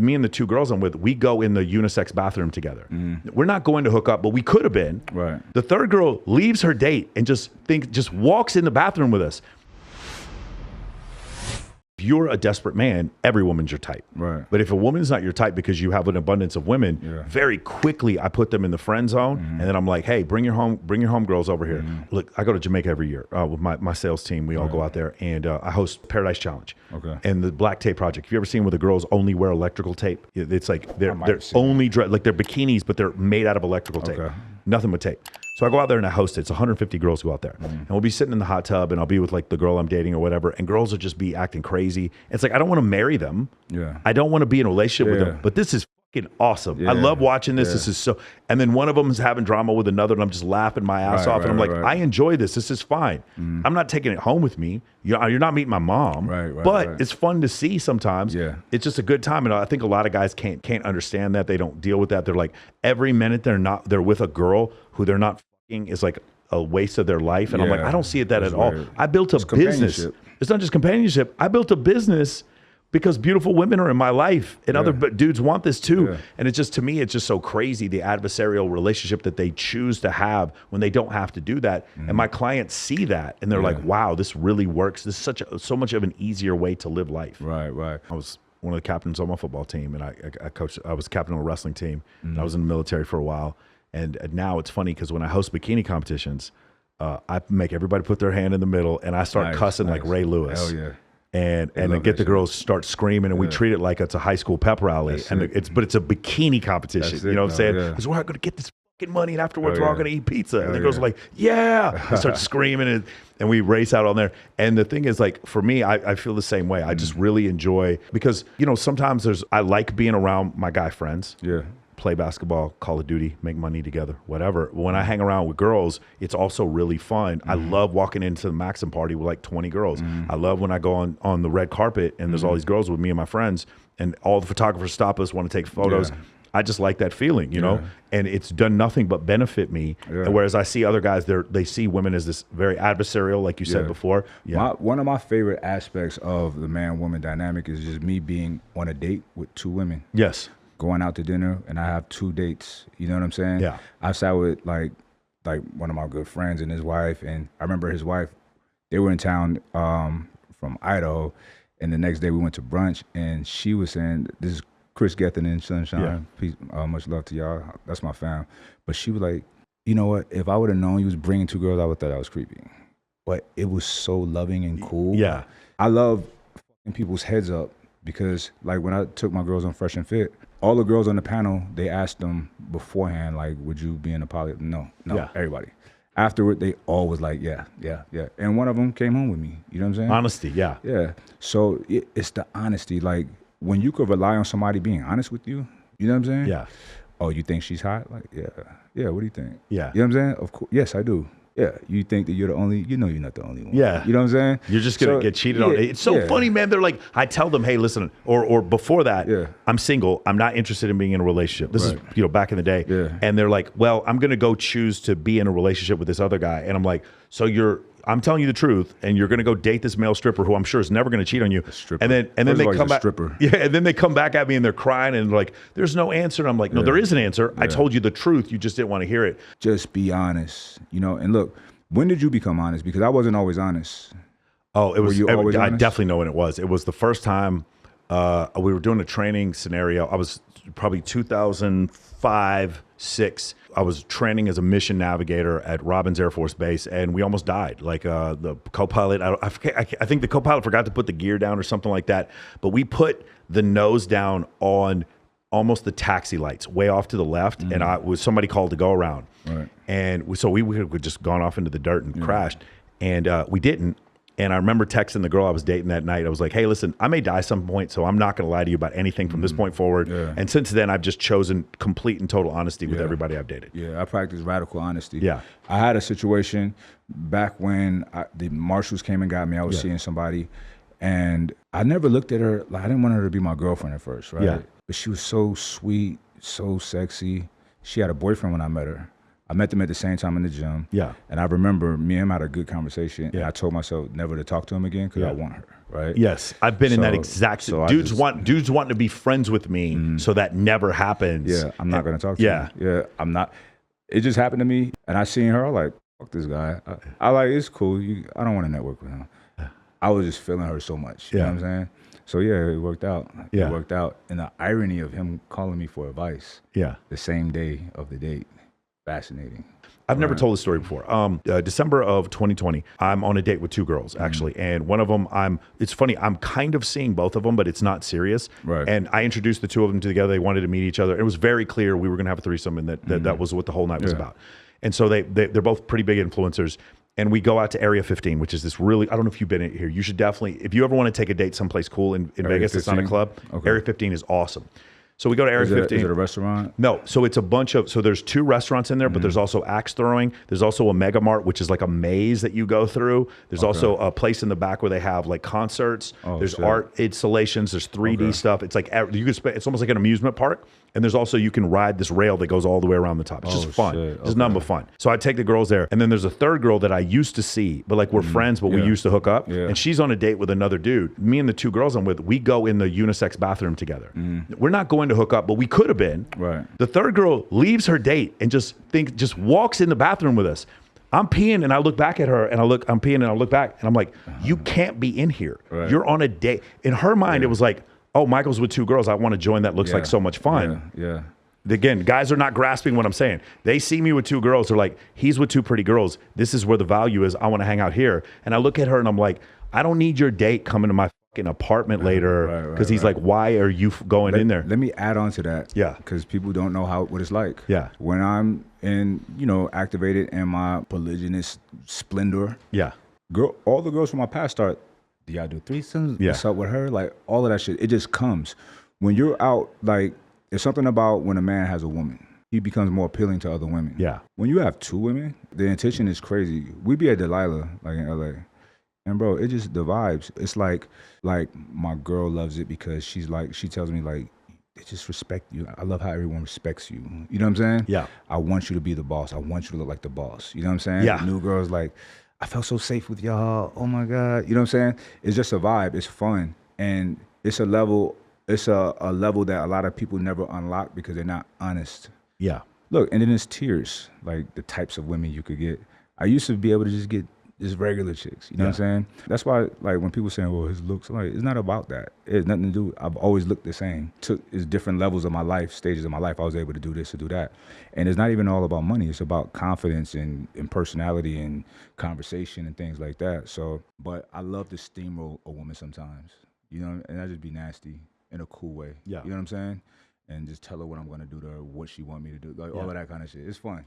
me and the two girls I'm with, we go in the unisex bathroom together. We're not going to hook up, but we could have been. Right. The third girl leaves her date and just walks in the bathroom with us. If you're a desperate man, every woman's your type. Right. But if a woman's not your type because you have an abundance of women, very quickly I put them in the friend zone, and then I'm like, hey, bring your home girls over here. Look, I go to Jamaica every year with my sales team. We all go out there, and I host Paradise Challenge. Okay. And the Black Tape Project. Have you ever seen where the girls only wear electrical tape? It's like they're only like they're bikinis, but they're made out of electrical tape. Nothing but tape. So I go out there and I host it. It's 150 girls go out there. And we'll be sitting in the hot tub and I'll be with like the girl I'm dating or whatever. And girls will just be acting crazy. It's like, I don't want to marry them. Yeah. I don't want to be in a relationship with them. But this is fucking awesome. I love watching this. This is so, and then one of them is having drama with another and I'm just laughing my ass off. And I'm like, I enjoy this. This is fine. I'm not taking it home with me. You're not meeting my mom. But it's fun to see sometimes. It's just a good time. And I think a lot of guys can't understand that. They don't deal with that. They're like, every minute they're with a girl who they're not fucking is like a waste of their life. And I'm like, I don't see it that at all. I built a business. It's not just companionship. I built a business because beautiful women are in my life and other dudes want this too. And it's just, to me, it's just so crazy, the adversarial relationship that they choose to have when they don't have to do that. And my clients see that and they're like, wow, this really works. This is so much of an easier way to live life. Right. I was one of the captains on my football team and I was captain of a wrestling team. And I was in the military for a while. And now it's funny because when I host bikini competitions, I make everybody put their hand in the middle and I start cussing like Ray Lewis. Hell yeah. And I get the girls start screaming and we treat it like it's a high school pep rally. But it's a bikini competition. You know what I'm saying? Because we're not going to get this fucking money and afterwards we're all going to eat pizza. And the girls are like, they start screaming and we race out on there. And the thing is, like, for me, I feel the same way. I just really enjoy, because, sometimes I like being around my guy friends. Play basketball, Call of Duty, make money together, whatever. When I hang around with girls, it's also really fun. I love walking into the Maxim party with like 20 girls. I love when I go on the red carpet and there's all these girls with me and my friends and all the photographers stop us, want to take photos. I just like that feeling, you know, and it's done nothing but benefit me. And whereas I see other guys, they see women as this very adversarial, like you said before. One of my favorite aspects of the man-woman dynamic is just me being on a date with two women. Going out to dinner and I have 2 dates. You know what I'm saying? I sat with like one of my good friends and his wife, and I remember his wife, they were in town from Idaho, and the next day we went to brunch and she was saying, this is Chris Gethin and Sunshine. Peace, much love to y'all. That's my fam. But she was like, you know what? If I would have known you was bringing 2 girls, I would have thought I was creepy. But it was so loving and cool. I love fucking people's heads up because like when I took my girls on Fresh and Fit, all the girls on the panel, they asked them beforehand, like, would you be in a poly? No, everybody. Afterward, they all was like, yeah. And one of them came home with me. You know what I'm saying? Honesty, Yeah. So it's the honesty. Like, when you could rely on somebody being honest with you, you know what I'm saying? Oh, you think she's hot? Like, yeah, what do you think? You know what I'm saying? Of course, yes, I do. Yeah, you think that you're the only, you're not the only one. You know what I'm saying? You're just going to get cheated on. It's so funny, man. They're like, I tell them, hey, listen, or before that, I'm single. I'm not interested in being in a relationship. This is, back in the day. And they're like, well, I'm going to go choose to be in a relationship with this other guy. And I'm like, so I'm telling you the truth, and you're going to go date this male stripper who I'm sure is never going to cheat on you. And then they come back. And then they come back at me and they're crying and like, there's no answer. And I'm like, no, there is an answer. I told you the truth. You just didn't want to hear it. Just be honest, And look, when did you become honest? Because I wasn't always honest. Oh, it was. I definitely know when it was. It was the first time we were doing a training scenario. I was probably 2005, 6. I was training as a mission navigator at Robins Air Force Base, and we almost died. Like the co-pilot, I think the co-pilot forgot to put the gear down or something like that. But we put the nose down on almost the taxi lights, way off to the left, and somebody called to go around. And so we had just gone off into the dirt and crashed, and we didn't. And I remember texting the girl I was dating that night. I was like, hey, listen, I may die at some point, so I'm not going to lie to you about anything from this point forward. And since then, I've just chosen complete and total honesty with everybody I've dated. I practice radical honesty. I had a situation back when the marshals came and got me. I was seeing somebody, and I never looked at her. Like, I didn't want her to be my girlfriend at first, right? But she was so sweet, so sexy. She had a boyfriend when I met her. I met them at the same time in the gym. Yeah. And I remember me and him had a good conversation. Yeah. And I told myself never to talk to him again because I want her. Right. Yes. I've been in that exact. Dudes wanting to be friends with me, so that never happens. Yeah. I'm not going to talk to him. Yeah. I'm not. It just happened to me, and I seen her. I'm like, fuck this guy. I like, it's cool. I don't want to network with him. I was just feeling her so much. You know what I'm saying? So yeah, it worked out. It worked out. And the irony of him calling me for advice. Yeah. The same day of the date. Fascinating. I've never told this story before. December of 2020, I'm on a date with two girls, actually. And one of them, it's funny, I'm kind of seeing both of them, but it's not serious. Right. And I introduced the two of them together. They wanted to meet each other. It was very clear we were going to have a threesome, and that was what the whole night was about. And so they're both pretty big influencers. And we go out to Area 15, which is this really, I don't know if you've been here. You should definitely, if you ever want to take a date someplace cool in Vegas, 15? It's not a club, Area 15 is awesome. So we go to Area 15. Is it a restaurant? No. So it's a bunch of, so there's two restaurants in there, but there's also axe throwing. There's also a Mega Mart, which is like a maze that you go through. There's also a place in the back where they have like concerts. There's art installations. There's 3D stuff. It's like, it's almost like an amusement park. And there's also, you can ride this rail that goes all the way around the top. It's just fun. It's just nothing but fun. So I take the girls there. And then there's a third girl that I used to see, but like we're friends, but we used to hook up. And she's on a date with another dude. Me and the two girls I'm with, we go in the unisex bathroom together. We're not going to hook up, but we could have been. Right. The third girl leaves her date and just walks in the bathroom with us. I'm peeing and I look back at her and I'm peeing and I look back and I'm like, you can't be in here. Right. You're on a date. In her mind, it was like, oh, Michael's with two girls. I want to join. That looks like so much fun. Yeah. Again, guys are not grasping what I'm saying. They see me with two girls. They're like, he's with two pretty girls. This is where the value is. I want to hang out here. And I look at her and I'm like, I don't need your date coming to my fucking apartment later. Because he's like, why are you going in there? Let me add on to that. Yeah. Because people don't know what it's like. Yeah. When I'm activated in my polygynous splendor. Yeah. All the girls from my past start, do y'all do threesomes? Yeah. What's up with her? Like all of that shit. It just comes. When you're out, like, there's something about when a man has a woman, he becomes more appealing to other women. Yeah. When you have two women, the intention is crazy. We be at Delilah, like in LA. And bro, it just the vibes. It's like my girl loves it because she tells me like, they just respect you. I love how everyone respects you. You know what I'm saying? Yeah. I want you to be the boss. I want you to look like the boss. You know what I'm saying? Yeah. The new girl's like, I felt so safe with y'all. Oh my God. You know what I'm saying? It's just a vibe. It's fun. And it's a level that a lot of people never unlock because they're not honest. Yeah. Look, and then there's tiers, like the types of women you could get. I used to be able to just get just regular chicks. You know what I'm saying? That's why, like, when people saying, well, his looks, I'm like, it's not about that. It has nothing to do. I've always looked the same. It's different levels of my life, stages of my life. I was able to do this or do that. And it's not even all about money. It's about confidence and personality and conversation and things like that. So, but I love to steamroll a woman sometimes, you know, and I just be nasty in a cool way. Yeah. You know what I'm saying? And just tell her what I'm going to do to her, what she want me to do, like all of that kind of shit. It's fun.